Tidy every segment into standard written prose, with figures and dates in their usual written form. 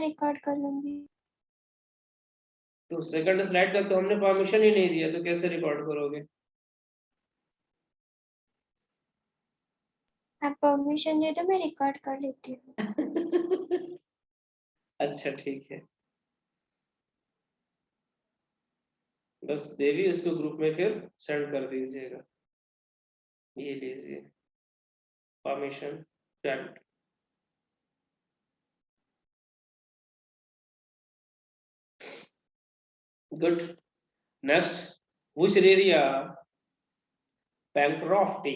Record कर लूंगी। तो सेकंड स्लाइड तक तो हमने परमिशन ही नहीं दिया, तो कैसे रिकॉर्ड करोगे? आप परमिशन दे दो, मैं रिकॉर्ड कर लेती हूँ। अच्छा ठीक है, बस देवी उसको ग्रुप में फिर सेंड कर दीजिएगा। ये लीजिए permission grant. Good. Next, which area bancrofti.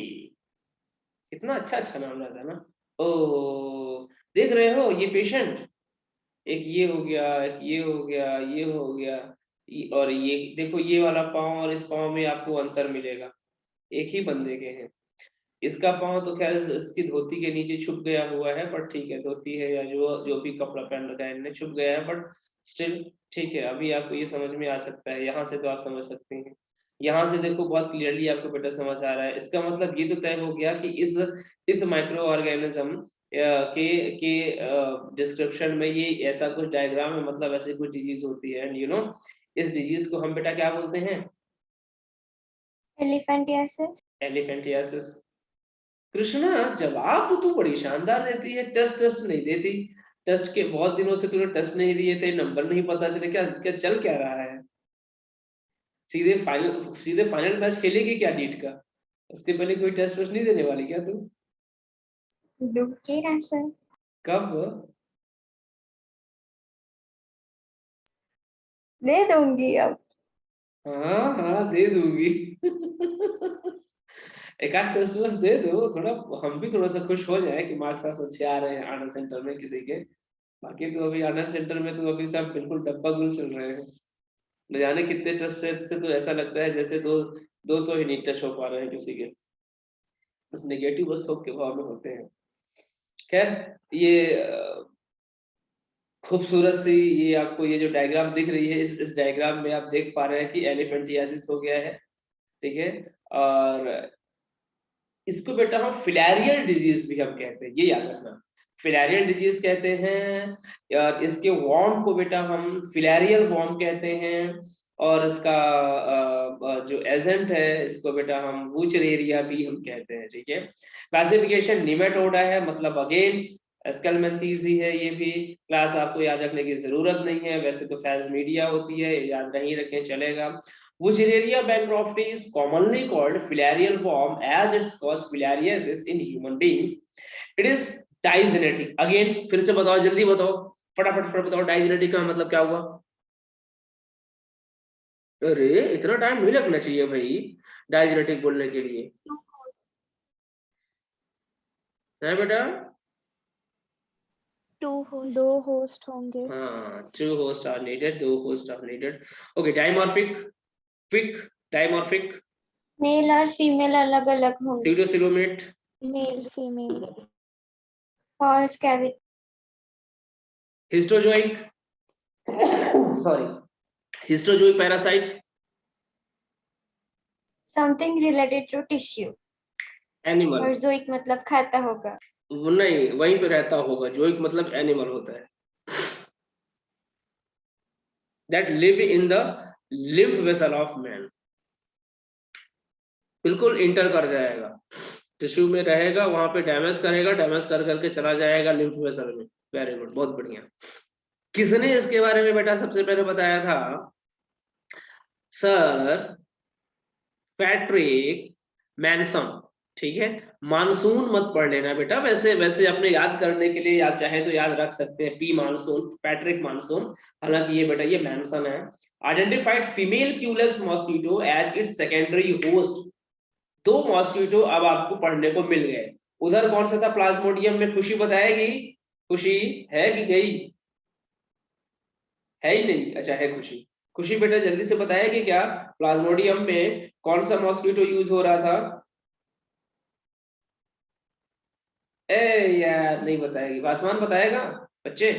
कितना अच्छा अच्छा नाम रहता है ना। ओ देख रहे हो ये पेशेंट, एक ये हो गया, एक ये हो गया, ये हो गया, और ये देखो ये वाला पाँव और इस पाँव में आपको अंतर मिलेगा, एक ही बंदे के हैं। इसका पाँव तो खैर इसकी धोती के नीचे छुप गया हुआ है, पर ठीक है, धोती है या जो जो भी कपड़ा पहन रखा है इनने छुप गया है, बट स्टिल ठीक है। अभी आपको ये समझ में आ सकता है, यहाँ से तो आप समझ सकते हैं। यहाँ से देखो बहुत क्लियरली आपको बेटा समझ आ रहा है। इसका मतलब ये तो तय हो गया कि इस माइक्रो ऑर्गेनिज्म के डिस्क्रिप्शन में ये ऐसा कुछ डायग्राम है, मतलब ऐसी कुछ डिजीज होती है। एंड यू नो इस डिजीज को हम बेटा क्या बोलते हैं? एलिफेंटियासिस। एलिफेंटियासिस। कृष्णा जवाब तो बड़ी शानदार देती है, टेस्ट टेस्ट नहीं देती। टेस्ट के बहुत दिनों से तूने टेस्ट नहीं दिए थे, नंबर नहीं पता चले, क्या क्या चल क्या रहा है? सीधे फाइनल मैच खेलेगी क्या नीट का? उसके पहले कोई टेस्ट वेस्ट नहीं देने वाली क्या तू? दूंगी आंसर। कब? दे दूंगी अब। हाँ हाँ दे दूंगी। एक आध टेस्ट वेस्ट दे दो, थोड़ा हम भी थोड़ा सा खुश हो जाए कि मार्क्स अच्छे आ रहे हैं आनंद सेंटर में किसी के। बाकी तो अभी आनंद सेंटर में तो अभी सब बिल्कुल डब्बा गुल चल रहे हैं। न जाने कितने टेस्ट से तो ऐसा लगता है जैसे 200 ही नहीं टच हो पा रहे हैं किसी के, बस नेगेटिव बस थोक के भाव में होते हैं। खैर ये खूबसूरत सी ये आपको ये जो डायग्राम दिख रही है, इस डायग्राम में आप देख पा रहे हैं कि एलिफेंटियासिस हो गया है, ठीक है। और इसको बेटा हम फिलैरियल डिजीज भी हम कहते हैं, ये याद रखना। फिलैरियल डिजीज कहते हैं, और इसके वॉर्म को बेटा हम फिलैरियल वॉर्म कहते हैं। और इसका जो एजेंट है इसको बेटा हम वुचरेरिया भी हम कहते हैं, ठीक है। क्लासिफिकेशन निमेटोडा है, मतलब अगेन एस्केलमेंथीज है। ये भी क्लास आपको याद रखने की जरूरत नहीं है, वैसे तो फेजमीडिया होती है, याद नहीं रखें चलेगा। Wuchereria bancrofti is commonly called filarial worm as it's cause filariasis in human beings. It is digenetic. Again फिर से बताओ, जल्दी बताओ, फटाफट फटाफट बताओ, डाइजेनेटिक का मतलब क्या हुआ? अरे इतना टाइम नहीं लगना चाहिए भाई डाइजेनेटिक बोलने के लिए, है बेटा? दो होस्ट होंगे। हाँ, two hosts are needed, दो hosts are needed. Okay, dimorphic, quick, dimorphic, male और फीमेल अलग अलग होंगे। pseudocoelomate, male female. False cavity. histozoic, sorry, histozoic parasite, something related to tissue. animal. और जोइक मतलब खाता होगा। नहीं वहीं पे रहता होगा, जोइक मतलब एनिमल होता है, that live in the lymph vessel of man. बिल्कुल इंटर कर जाएगा, टिश्यू में रहेगा, वहां पे डैमेज करेगा, डैमेज कर करके चला जाएगा लिम्फ वेसल में। वेरी गुड, बहुत बढ़िया। किसने इसके बारे में बेटा सबसे पहले बताया था? सर पैट्रिक मैनसन, ठीक है। मानसून मत पढ़ लेना बेटा, वैसे वैसे अपने याद करने के लिए याद चाहे तो याद रख सकते हैं, पी मानसून, पैट्रिक मानसून। हालांकि ये बेटा ये मैनसन है। Identified female Culex mosquito as its secondary host. दो मॉस्किटो अब आपको पढ़ने को मिल गए। उधर कौन सा था प्लाज्मोडियम में? खुशी बताएगी, खुशी है कि गई? है ही नहीं, अच्छा है खुशी। खुशी बेटा जल्दी से बताएगी क्या, प्लाज्मोडियम में कौन सा मॉस्किटो यूज हो रहा था? ए यार नहीं बताएगी, आसमान बताएगा बच्चे?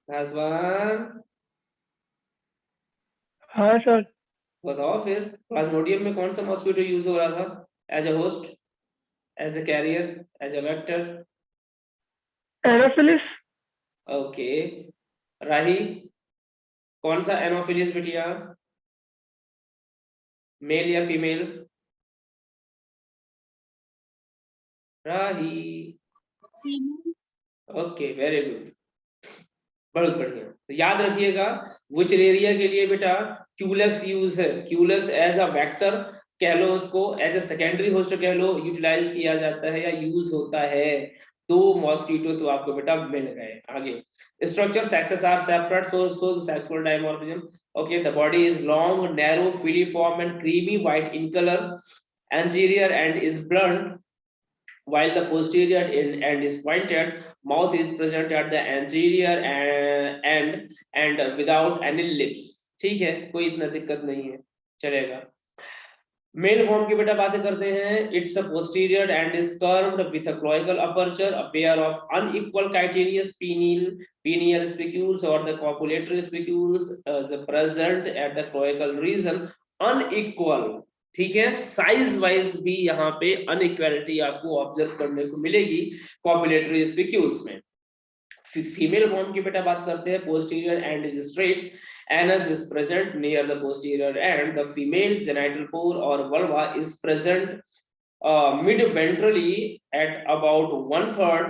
आसमान हाँ सर। बताओ फिर, प्लाज्मोडियम में कौन सा मॉस्किटो यूज हो रहा था as a host? as a carrier, as a vector? Anopheles. Okay. Rahi, कौन सा एनोफिलिस बिटिया, मेल या female? Rahi, okay, very good, बहुत बढ़िया। तो याद रखिएगा वुचरेरिया के लिए बेटा क्यूलेक्स यूज है, क्यूलेक्स एज अ वेक्टर कह लो, उसको एज अ सेकेंडरी होस्ट कह लो, यूटिलाइज किया जाता है या यूज होता है। दो मॉस्किटो तो आपको बेटा मिल गए। आगे structure, sexes are separate, so sexual dimorphism. Okay, the body is long, narrow, filiform and creamy white in color, anterior and is blunt, while the posterior end is pointed. Mouth is present at the anterior end and without any lips. ठीक है, कोई इतना दिक्कत नहीं है, चलेगा। Mail form की बेटा बातें करते हैं। It's a posterior end is curved with a cloacal aperture, a pair of unequal chitinous pineal spicules or the copulatory spicules present at the cloacal region, unequal। ठीक है, साइज वाइज भी यहाँ पे अनइक्वालिटी आपको ऑब्जर्व करने को मिलेगी copulatory spicules में। फीमेल फॉर्म की बेटा बात करते हैं। Posterior end is straight, anus is present near the posterior end, the female genital pore or vulva is present mid-ventrally at about 1/3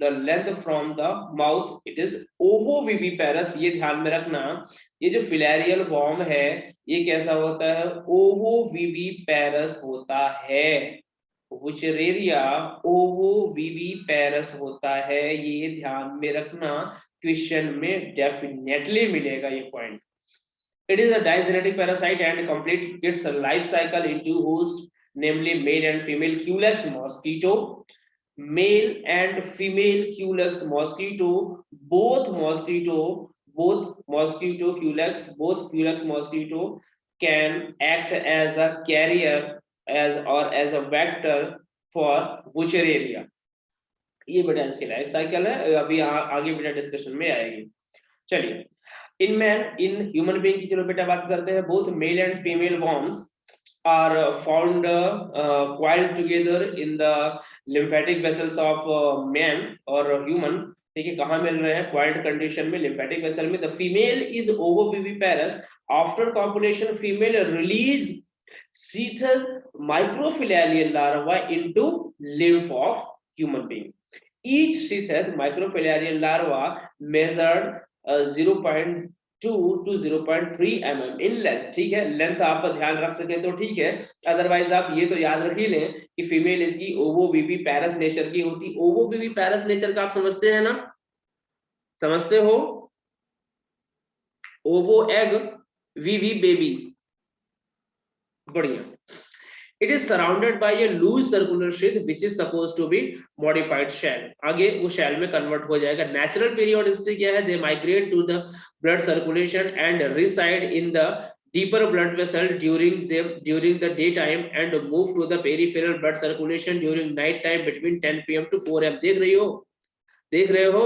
the length from the mouth, it is ovoviviparous। ये ध्यान में रखना, ये जो फिलेरियल फॉर्म है ये कैसा होता है, ओवोविविपेरस होता है। वुचरेरिया ओवोविविपेरस होता है, ये ध्यान में रखना, क्वेश्चन में डेफिनेटली मिलेगा ये point. It is a digenetic parasite and complete its life cycle in two hosts, namely male and female Culex mosquito. Male and female Culex mosquito, both Culex mosquito can act as a carrier as a vector for Wuchereria। ये बेटा इसके life cycle है, अभी आगे बेटा discussion में आएगी। चलिए, इन ह्यूमन बीइंग की चलो बेटा बात करते हैं। Both male and female worms are found coiled together in the lymphatic vessels of man or human। ठीक है, कहाँ मिल रहे हैं, coiled condition में lymphatic vessel में। The female is ovoviviparous। After copulation, female release sheathed microfilarial larva into lymph of human being। Each sheathed microfilarial larva measured 0.2 to 0.3 mm in length। ठीक है, length आप ध्यान रख सके तो ठीक है, अदरवाइज आप ये तो याद रख ही लें कि फीमेल इसकी ओवोविविपेरस नेचर की होती। ओवोविविपेरस नेचर का आप समझते हैं ना, समझते हो? ओवो एग, वीवी बेबी, बढ़िया। It is surrounded by a loose circular sheath which is supposed to be modified shell। आगे वो shell में convert हो जाएगा। Natural periodicity क्या है? They migrate to the blood circulation and reside in the deeper blood vessel during the daytime and move to the peripheral blood circulation during night time between 10 PM to 4 AM। देख रहे हो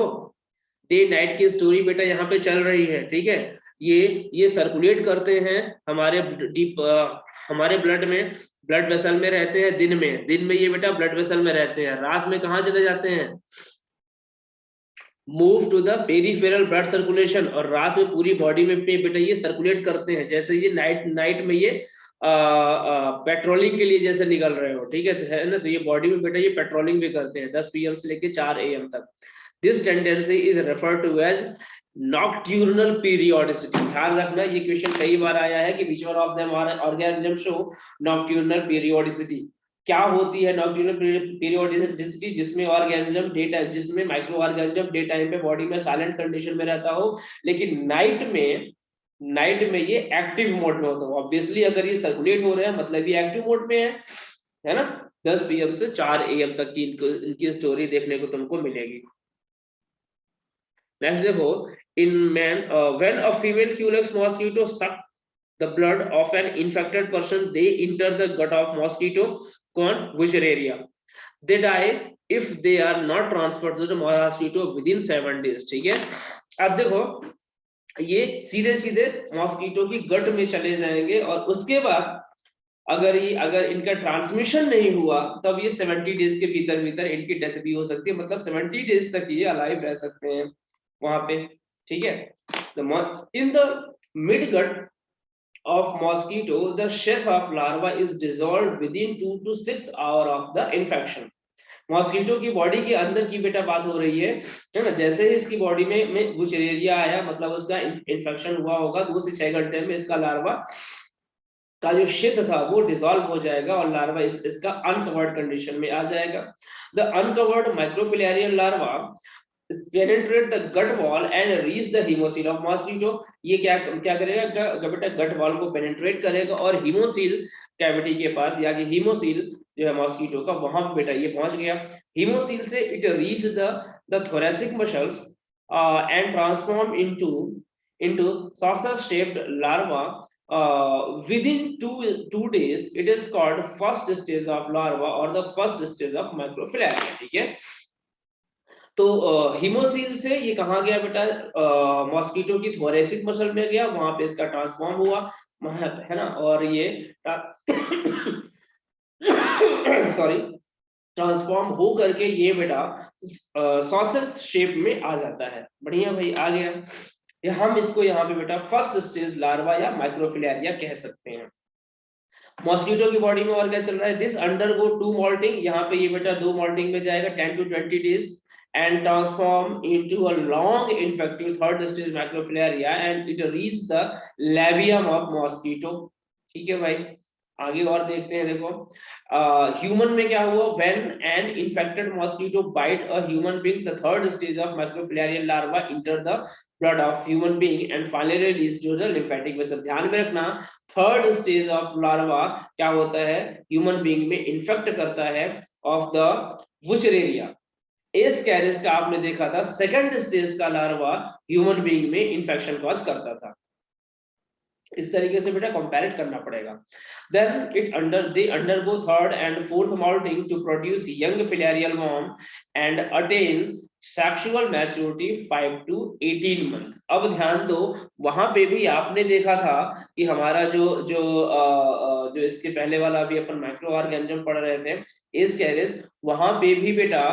day night की story बेटा यहाँ पे चल रही है। ठीक है, ये सर्कुलेट करते हैं हमारे ब्लड में, ब्लड वेसल में रहते हैं दिन में ये बेटा ब्लड वेसल में रहते हैं। रात में कहाँ चले जाते हैं, move to the peripheral blood circulation, और रात में पूरी बॉडी में बेटा ये सर्कुलेट करते हैं। जैसे ये नाइट में ये पेट्रोलिंग के लिए जैसे निकल रहे हो, ठीक है ना, तो ये बॉडी में बेटा ये पेट्रोलिंग भी करते हैं 10 PM से लेके 4 AM तक। This tendency is referred to as nocturnal periodicity. ध्यान रखना, ये क्वेश्चन कई बार आया है कि which one of them organism show nocturnal periodicity. क्या होती है नॉक्ट्यूर्नल पीरियोडिसिटी? जिसमें ऑर्गेनिज्म डे टाइम, जिसमें माइक्रो ऑर्गेनिज्म डे टाइम पे बॉडी में साइलेंट कंडीशन में रहता हो, लेकिन नाइट में ये एक्टिव मोड में होता हो। ऑब्वियसली अगर ये सर्कुलेट हो रहे हैं मतलब ये एक्टिव मोड में है ना। 10 PM से 4 AM तक की इनकी स्टोरी देखने को तुमको मिलेगी। नेक्स्ट देखो, in man when a female Culex mosquito suck the blood of an infected person, they enter the gut of mosquito called Wuchereria। They die if they are not transferred to the mosquito within 7 days। ठीक है, अब देखो ये सीधे mosquito की गट में चले जाएंगे और उसके बाद अगर इनका ट्रांसमिशन नहीं हुआ तब ये 70 डेज के भीतर भीतर इनकी डेथ भी हो सकती है, मतलब 70 डेज तक ये अलाइव रह सकते हैं वहां पे, ठीक है। In the mid gut of mosquito, the sheath of larva is dissolved within 2 to 6 hours of the infection. Mosquito की बॉडी के अंदर की बेटा बात हो रही है ना, जैसे ही इसकी बॉडी में वुचेरिया आया, मतलब उसका इन्फेक्शन हुआ होगा, 2 से 6 घंटे में इसका लार्वा का जो शीत था वो डिसॉल्व हो जाएगा और लार्वा इसका अनकवर्ड कंडीशन में आ जाएगा। The uncovered microfilarial larva penetrate the gut wall and reach the hemocoel of mosquito। ये क्या क्या करेगा बेटा, गट वॉल को पेनिट्रेट करेगा और हीमोसील कैविटी के पास, या कि हीमोसील जो है मॉस्किटो का, वहां पे बेटा ये पहुंच गया। हीमोसील से it reach the thoracic muscles and transform into saucer shaped larva within two days। it is called first stage of larva or the first stage of microfilaria, ठीक है। तो हीमोसील से ये कहाँ गया बेटा, मॉस्किटो की थोरेसिक मसल में गया, वहां पे इसका ट्रांसफॉर्म हुआ, है ना, और ये सॉरी ट्रांसफॉर्म हो करके ये बेटा सॉसेज शेप में आ जाता है। बढ़िया भाई, आ गया। या हम इसको यहाँ पे बेटा फर्स्ट स्टेज लार्वा या माइक्रोफिलारिया कह सकते हैं। मॉस्किटो की बॉडी में और क्या चल रहा है, दिस अंडरगो 2 मॉल्टिंग, यहाँ पे ये बेटा 2 मॉल्टिंग में जाएगा 10 to 20 days and transform into a long infective third stage macrophilaria and it reach the labium of mosquito, ठीक है भाई। आगे और देखते हैं, देखो ह्यूमन में क्या हुआ, when an infected mosquito bite a human being, the third stage of macrofilarial larva enter the blood of human being and finally release to the lymphatic vessel। ध्यान में रखना, थर्ड स्टेज ऑफ लार्वा क्या होता है, human being में infect करता है of the Wuchereria. Ascaris का आपने देखा था सेकंड स्टेज का लार्वा ह्यूमन बीइंग में इन्फेक्शन कॉज करता था। इस तरीके से बेटा कंपेयर करना पड़ेगा। Then they undergo third and fourth moulting to produce young filarial worm and attain sexual maturity 5 to 18 month. अब ध्यान दो, वहां पे भी आपने देखा था कि हमारा जो इसके पहले वाला अभी अपन माइक्रो ऑर्गेनिज्म पढ़ रहे थे एस कैरिस, वहां पे भी बेटा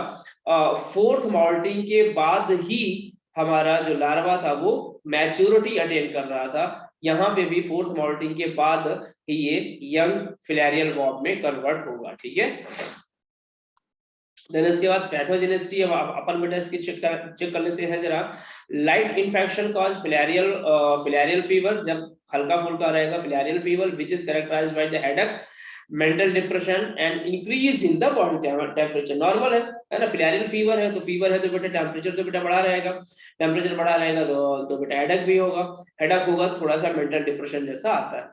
फोर्थ मॉल्टिंग के बाद ही हमारा जो लार्वा था वो मैच्योरिटी अटेन कर रहा था। यहाँ पे भी फोर्थ मॉल्टिंग के बाद ही ये यंग फिलारियल वर्म में कन्वर्ट होगा, ठीक है। देन इसके बाद पैथोजेनिसिटी, अब अपन बेटा इसकी चेक कर लेते हैं जरा। Light infection cause filarial fever, जब हल्का फुल्का रहेगा filarial fever which is characterised by the headache, mental depression and increase in the body temperature. Normal है ना, फिलारियल फीवर है तो बेटा टेम्परेचर तो बेटा बढ़ा रहेगा, टेम्परेचर बढ़ा रहेगा तो बेटा हेडेक भी होगा, हेडेक होगा थोड़ा सा मेंटल डिप्रेशन जैसा आता है।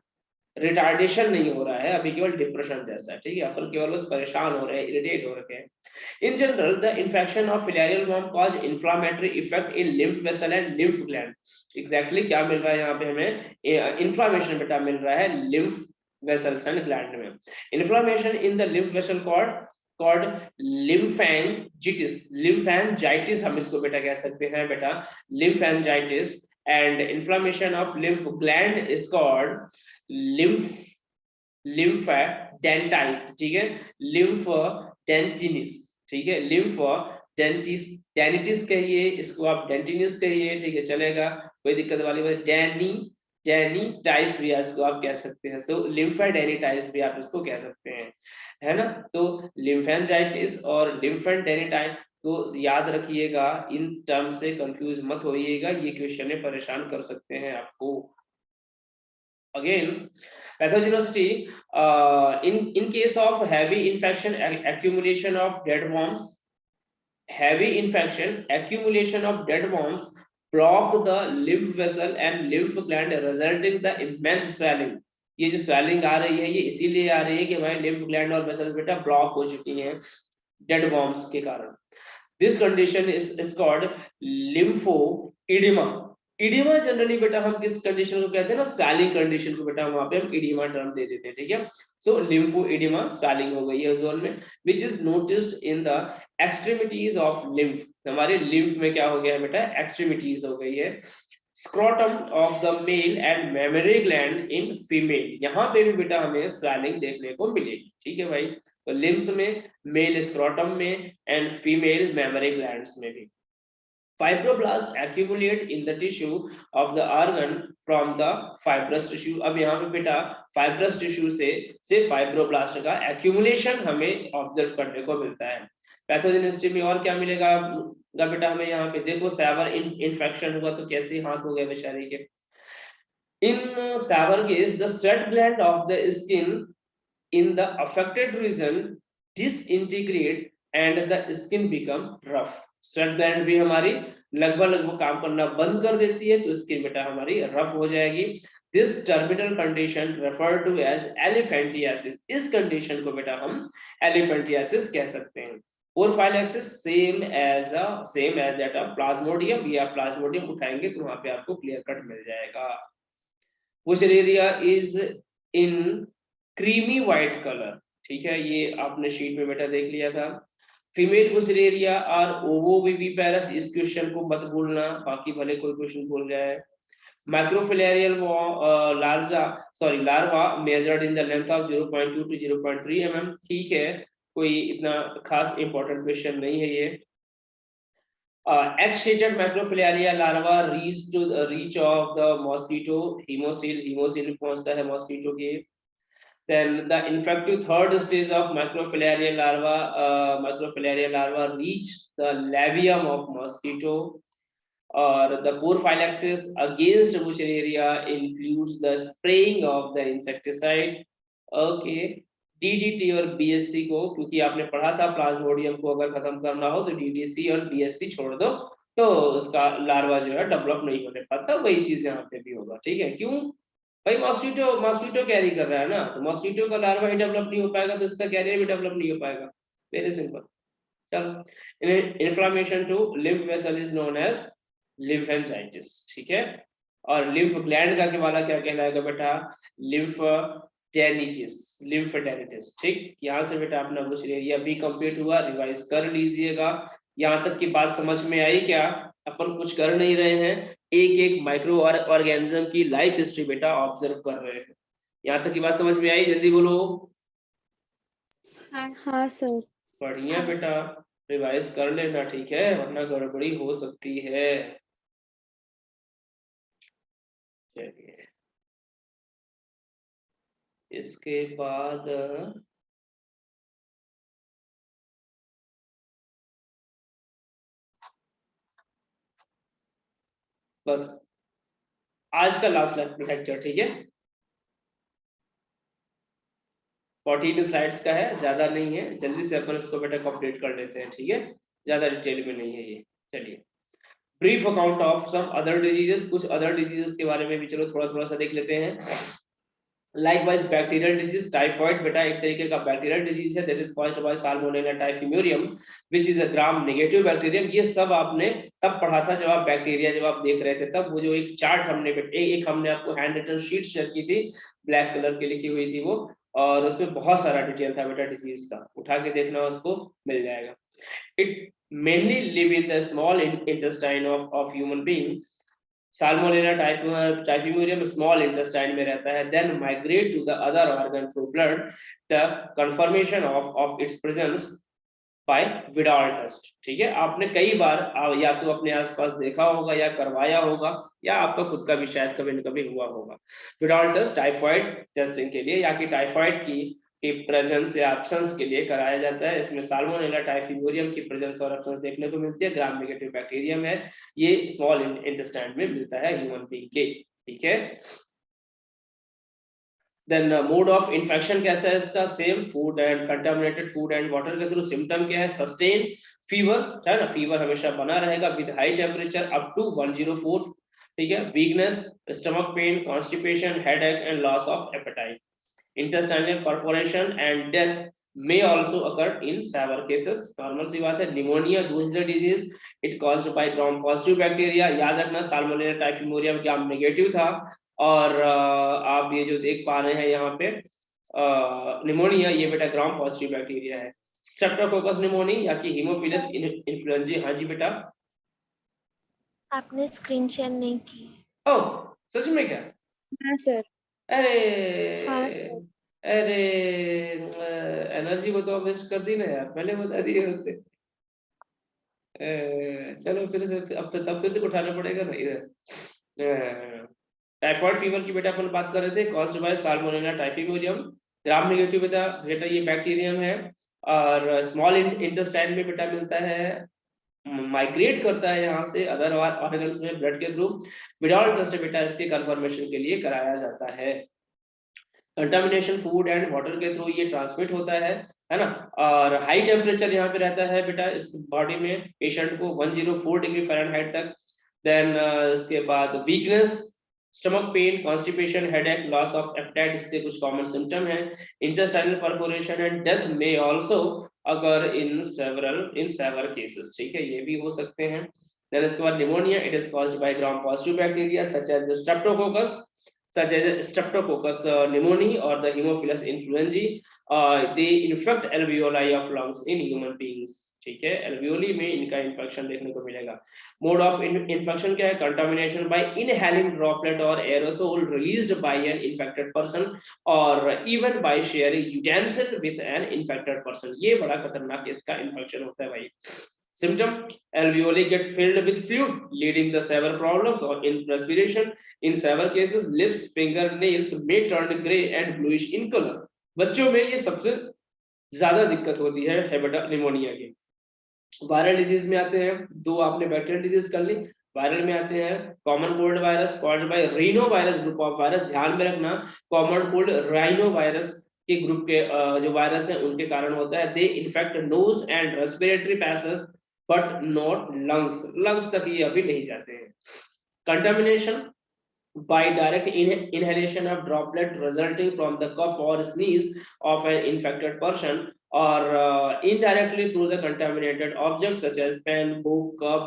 रिटार्डेशन नहीं हो रहा है अभी, केवल डिप्रेशन जैसा है, ठीक है, अपन केवल बस परेशान हो रहे हैं, इरिटेट हो रखे हैं। In general, the infection of filarial worm cause inflammatory effect in lymph vessel and lymph gland। Exactly क्या मिल रहा है यहाँ पे हमें, inflammation बेटा मिल रहा है lymph vessels and gland में। Inflammation in the lymph vessel called lymphangitis, lymphangitis हम इसको बेटा कह सकते हैं बेटा lymphangitis, and inflammation of lymph gland is called lymphadentis, ठीक है, lymphadentis, ठीक है, lymphadentis कहिए इसको, आप डेंटिनिस कहिए, ठीक है, चलेगा, कोई दिक्कत वाली बात। डेनिटाइस भी इसको आप कह सकते हैं, सो lymphadentis भी आप इसको कह सकते हैं, है ना। तो lymphangitis और lymphadentis तो याद रखिएगा, इन टर्म से कंफ्यूज मत होइएगा, ये क्वेश्चन में परेशान कर सकते हैं आपको। Again, pathogenicity, in case of heavy infection, accumulation of dead worms, block the lymph vessel and lymph gland, resulting the immense swelling। ये जो swelling आ रही है ये इसीलिए आ रही है कि भाई lymph gland और vessels बेटा ब्लॉक हो चुकी हैं dead worms के कारण। This condition is called lymphoedema। Oedema generally बेटा हम किस कंडीशन को कहते हैं ना, स्वेलिंग कंडीशन को बेटा वहां पे हम इडिमा टर्म दे देते हैं, ठीक है। सो लिम्फोइडिमा स्वेलिंग हो गई है जोन में, which is noticed in the extremities of lymph. हमारे लिम्फ में क्या हो गया बेटा, एक्सट्रीमिटीज हो गई है। Scrotum of the male and memory gland in female, यहाँ पे भी बेटा हमें स्वेलिंग देखने को मिलेगी। ठीक है भाई, तो लिम्स में, मेल स्क्रोटम में एंड फीमेल मेमोरी ग्लैंड्स में भी। Fibroblasts accumulate in the tissue of the organ from the fibrous tissue। अब यहाँ पे बेटा fibrous tissue से फाइब्रोब्लास्ट का accumulation हमें ऑब्जर्व करने को मिलता है। पैथोजेनिसिटी में और क्या मिलेगा बेटा हमें यहाँ पे, देखो सेवर इन्फेक्शन हुआ तो कैसे हाथ हो गए बेचारे के। In severe case, the sweat gland of the skin in the affected region disintegrate and the skin become rough। Sweat gland भी हमारी लगभग काम करना बंद कर देती है, तो स्किन बेटा हमारी रफ हो जाएगी। This terminal condition refer to as elephantiasis. इस कंडीशन को बेटा हम एलिफेंटियासिस कह सकते हैं। Prophylaxis same as that of plasmodium, या प्लाज्मोडियम उठाएंगे तो वहां पे आपको क्लियर कट मिल जाएगा। Wuchereria is in creamy white colour. ठीक है, ये आपने शीट में बेटा देख लिया था। फीमेल वुशेरिया और ओवोविविपेरस, इस क्वेश्चन को मत भूलना, बाकी भले कोई क्वेश्चन भूल जाए। Microfilarial larva measured in the length of 0.2 to 0.3 mm। ठीक है, कोई इतना खास इंपॉर्टेंट क्वेश्चन नहीं है ये। X-shaded macrophilaria larva reach of the mosquito hemosil पहुंचता है मॉस्किटो के। Then the infective third stage of macrofilaria larva reach the labium of mosquito, or the porphylaxis against Bushraria includes the spraying of the insecticide। Okay, DDT और BSC को, क्योंकि आपने पढ़ा था Plasmodium को अगर खत्म करना हो तो DDC और BSC छोड़ दो तो उसका लार्वा जो है डेवलप नहीं होने पाता, वही चीज यहाँ पे भी होगा। ठीक है, क्यों भाई, मॉस्किटो कैरी कर रहा है ना, तो मॉस्किटो का लार्वा ही डेवलप नहीं हो पाएगा तो इसका कैरियर भी डेवलप नहीं हो पाएगा। Very simple. चलो, inflammation to lymph vessel is known as lymphangitis. ठीक है, और लिम्फ ग्लैंड का वाला क्या कहलाएगा बेटा, लिम्फेडेनिटिस। ठीक, यहाँ से बेटा अपना वुशेरिया भी कंप्लीट हुआ, रिवाइज कर लीजिएगा। यहाँ तक की बात समझ में आई क्या? अपन कुछ कर नहीं रहे हैं, एक एक माइक्रो ऑर्गेनिज्म की लाइफ हिस्ट्री बेटा ऑब्जर्व कर रहे हैं। यहाँ तक की बात समझ में आई? जल्दी बोलो। हाँ सर। बढ़िया बेटा, रिवाइज कर लेना, ठीक है, वरना गड़बड़ी हो सकती है। चलिए, इसके बाद बस आज का लास्ट लेक्चर। ठीक है, 14 स्लाइड्स का है, ज्यादा नहीं है, जल्दी से अपन इसको बेटा कंप्लीट कर लेते हैं। ठीक है, ज्यादा डिटेल में नहीं है ये। चलिए, brief account of some other diseases, कुछ अदर डिजीजेस के बारे में भी चलो थोड़ा सा देख लेते हैं। Likewise, बैक्टीरियल डिजीज, टाइफाइड बेटा एक तरीके का बैक्टीरियल डिजीज है, that is caused by salmonella typhimurium which is a gram negative bacterium. ये सब आपने तब पढ़ा था जब आप बैक्टीरिया जब आप देख रहे थे, तब वो जो एक चार्ट हमने एक हमने आपको हैंड रिटन शीट शेयर की थी, ब्लैक कलर की लिखी हुई थी वो, और उसमें बहुत सारा डिटेल था बेटा डिजीज का, उठा के देखना, उसको मिल जाएगा। It mainly live in the small intestine of human being. Salmonella typhimurium small intestine में रहता है, then migrate to the other organ through blood, the confirmation of its presence by Vidal test। ठीक है, आपने कई बार या तो अपने आसपास देखा होगा या करवाया होगा, या आपका खुद का भी शायद कभी न कभी हुआ होगा। विडाल टेस्ट टाइफाइड टेस्टिंग के लिए, या कि टाइफाइड की प्रेजेंस या एब्सेंस के लिए कराया जाता है। इसमें साल्मोनेला टाइफिम्यूरियम की प्रेजेंस और एब्सेंस देखने को मिलती है, ग्राम नेगेटिव बैक्टीरियम है, ये स्मॉल इंटेस्टाइन में मिलता है ह्यूमन बीइंग के। ठीक है, देन मोड ऑफ इन्फेक्शन कैसा है इसका, same, food and contaminated food and water के थ्रू। सिम्टम क्या है, सस्टेन फीवर है ना, फीवर हमेशा बना रहेगा with high temperature up to 104। ठीक है, weakness, stomach pain, constipation, headache and loss of appetite. Intestinal perforation and death may also occur in severe cases। Normal सी बात है। निमोनिया दूसरा disease, it caused by gram positive bacteria. याद रखना, salmonella typhimurium gram negative था, और आप ये जो देख पा रहे हैं यहाँ पे निमोनिया, ये बेटा ग्राम पॉजिटिव बैक्टीरिया है। स्ट्रेप्टोकोकस निमोनिया या कि हीमोफिलस इन्फ्लुएंजा। हाँ जी बेटा, आपने स्क्रीन शेयर नहीं की। ओह सच में क्या? हाँ सर। अरे हाँ सर। अरे एनर्जी को तो वेस्ट कर दी ना यार, पहले बता दिए होते। चलो फिर से अब तब फिर से उठाना पड़ेगा ना इधर। टाइफाइड फीवर की बेटा अपन बात कर रहे थे, caused by salmonella typhimurium. Gram negative बेटा बेटा ये बैक्टीरियम है और स्मॉल इंटेस्टाइन में बेटा मिलता है, माइग्रेट करता है यहाँ से अदर ऑर्गन्स में ब्लड के थ्रू। विदाउट टेस्ट बेटा इसके कंफर्मेशन के लिए कराया जाता है। कंटामिनेशन फूड एंड वाटर के थ्रू ये ट्रांसमिट होता है ना। और हाई टेम्परेचर यहाँ पे रहता है बेटा इस बॉडी में पेशेंट को 104 डिग्री फ़ारेनहाइट तक। देन इसके बाद weakness, stomach pain, constipation, headache, loss of apatite इसके कुछ कॉमन सिम्टम हैं। इंटेस्टाइनल परफोरेशन एंड डेथ में आल्सो अगर इन सेवर केसेस, ठीक है, ये भी हो सकते हैं। देन इसके बाद pneumonia, it is caused by gram positive bacteria such as streptococcus pneumonia or the Haemophilus influenzae. They infect alveoli of lungs in human beings, ठीक है, alveoli में इनका इन्फेक्शन देखने को मिलेगा। मोड ऑफ इन्फेक्शन क्या है? कंटामिनेशन बाय इनहेलिंग ड्रॉपलेट और aerosol released by an infected person और even by sharing utensil with an infected person. ये बड़ा खतरनाक इसका इन्फेक्शन होता है भाई। Symptom: alveoli get filled with fluid, leading the severe problems or in perspiration. In severe cases, lips, fingernails may turn gray and bluish in color. बच्चों में ये सबसे ज्यादा दिक्कत होती है हेपेटाइटिस निमोनिया की। वायरल डिजीज में आते हैं, दो आपने बैक्टीरियल डिजीज कर ली। वायरल में आते हैं common cold virus caused by rhino virus group of virus. ध्यान में रखना कॉमन कोल्ड राइनो वायरस के ग्रुप के जो वायरस हैं उनके कारण होता है। They infect nose and respiratory passage but not lungs तक ये अभी नहीं जाते हैं। Contamination by direct inhalation of droplet resulting from the cough or sneeze of an infected person or indirectly through the contaminated objects such as pen, book, cup,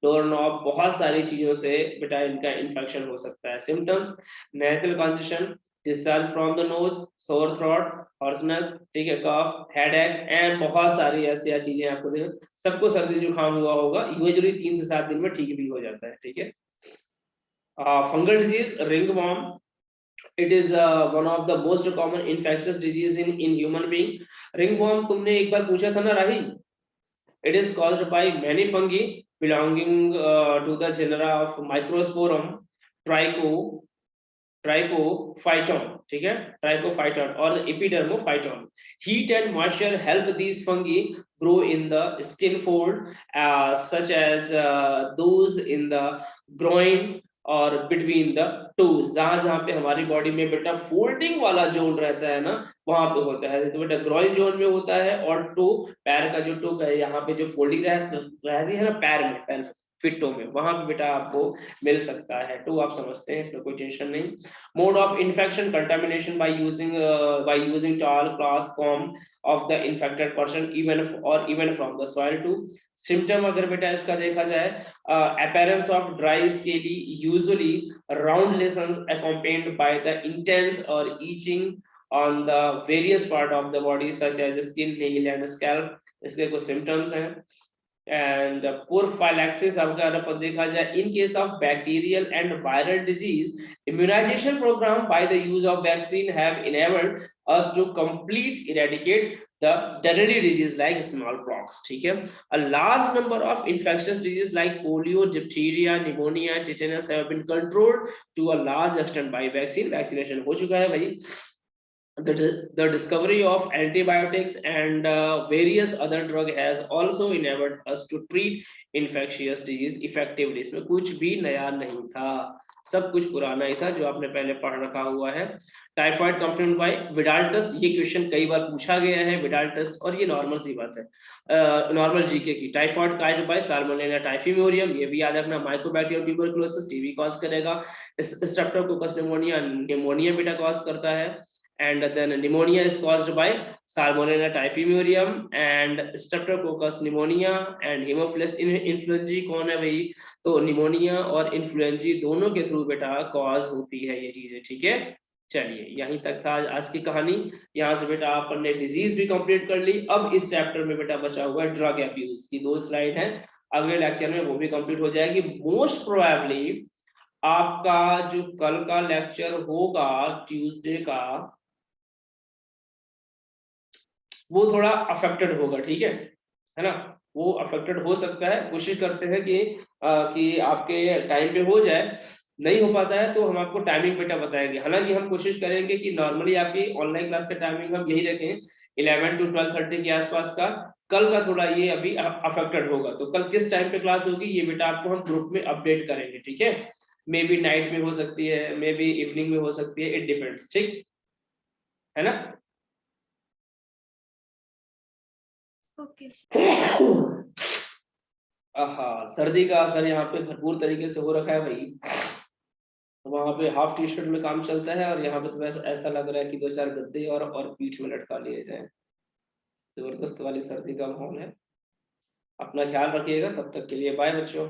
doorknob, बहुत सारी चीजों से बेटा इनका इन्फेक्शन हो सकता है। Symptoms: nasal congestion, discharge from the nose, sore throat, hoarseness, ठीक है, कफ, हेडेक एंड बहुत सारी ऐसी चीजें आपको देखो। सबको सर्दी जुकाम हुआ होगा, यूजुअली 3 से 7 दिन में ठीक भी हो जाता है, ठीक है। Fungal disease, ringworm. It is one of the most common infectious disease in human being. Ringworm तुमने एक बार पूछा था ना राही? It is caused by many fungi belonging to the genera of Microsporum, Trichophyton, ठीक है, Trichophyton or Epidermophyton. Heat and moisture help these fungi grow in the skin fold, such as those in the groin और between the toes, जहां पे हमारी body में बेटा folding वाला zone रहता है ना वहां पे होता है। तो बेटा ग्रोइन जोन में होता है और टो पैर का जो टो है यहाँ पे जो फोल्डिंग रहती है ना पैर में, पैर फिटो में, वहां पे बेटा आपको मिल सकता है। टो आप समझते हैं, इसमें कोई टेंशन नहीं। Mode of infection: contamination by using towel, cloth, comb of the infected person even from the soil too. Symptom अगर बेटा इसका देखा जाए, appearance of dry scaly, usually round lesions accompanied by the intense or itching on the various part of the body such as skin, nail and scalp, इसके कुछ symptoms हैं। and poor prophylaxis अगर अपन देखा जाए, in case of bacterial and viral disease, immunization program by the use of vaccine have enabled us to complete eradicate the deadly disease like smallpox, ठीक है। A large number of infectious diseases like polio, diphtheria, pneumonia, tetanus have been controlled to a large extent by vaccine. Vaccination हो चुका है भाई। The discovery of antibiotics and various other drug has also enabled us to treat infectious disease effectively. इसमें कुछ भी नया नहीं था, सब कुछ पुराना ही था जो आपने पहले पढ़ रखा हुआ है। Typhoid complaint by Widal test, ये क्वेश्चन कई बार पूछा गया है विडाल टेस्ट, और ये नॉर्मल सी बात है, नॉर्मल जीके की। टाइफाइड काज्ड बाय साल्मोनेला टाइफिमोरियम, ये भी याद रखना, माइकोबैक्टीरियम ट्यूबरकुलोसिस टीबी कॉज करेगा। स्ट्रेप्टोकोकस निमोनिया बेटा कॉज करता है। and then pneumonia is caused by Salmonella typhimurium and Streptococcus pneumonia and Haemophilus influenzae कौन है भाई? तो निमोनिया और इन्फ्लुएंजी दोनों के थ्रू बेटा कॉज होती है ये चीजें, ठीक है। चलिए यहीं तक था आज की कहानी। यहाँ से बेटा आपने डिजीज भी कंप्लीट कर ली। अब इस चैप्टर में बेटा बचा हुआ है ड्रग एब्यूज की 2 स्लाइड है, अगले लेक्चर में वो भी कंप्लीट हो जाएगी। मोस्ट प्रोबेबली आपका जो कल का लेक्चर होगा ट्यूसडे का, वो थोड़ा अफेक्टेड होगा, ठीक है ना, वो अफेक्टेड हो सकता है। कोशिश करते हैं कि आपके टाइम पे हो जाए, नहीं हो पाता है तो हम आपको टाइमिंग बेटा बताएंगे। हालांकि हम कोशिश करेंगे कि नॉर्मली आपकी ऑनलाइन क्लास का टाइमिंग हम यही रखें 11 to 12:30 के आसपास का। कल का थोड़ा ये अभी अफेक्टेड होगा, तो कल किस टाइम पे क्लास होगी ये बेटा आपको हम ग्रुप में अपडेट करेंगे, ठीक है। मे बी नाइट में हो सकती है, मे बी इवनिंग में हो सकती है, इट डिपेंड्स, ठीक है ना। ओके। हाँ, सर्दी का असर यहाँ पे भरपूर तरीके से हो रखा है भाई। वहां पे हाफ टी शर्ट में काम चलता है और यहाँ पे तो ऐसा लग रहा है कि 2-4 गद्दे और पीठ में लटका लिए जाए। जबरदस्त वाली सर्दी का माहौल है। अपना ख्याल रखिएगा, तब तक के लिए बाय बच्चों।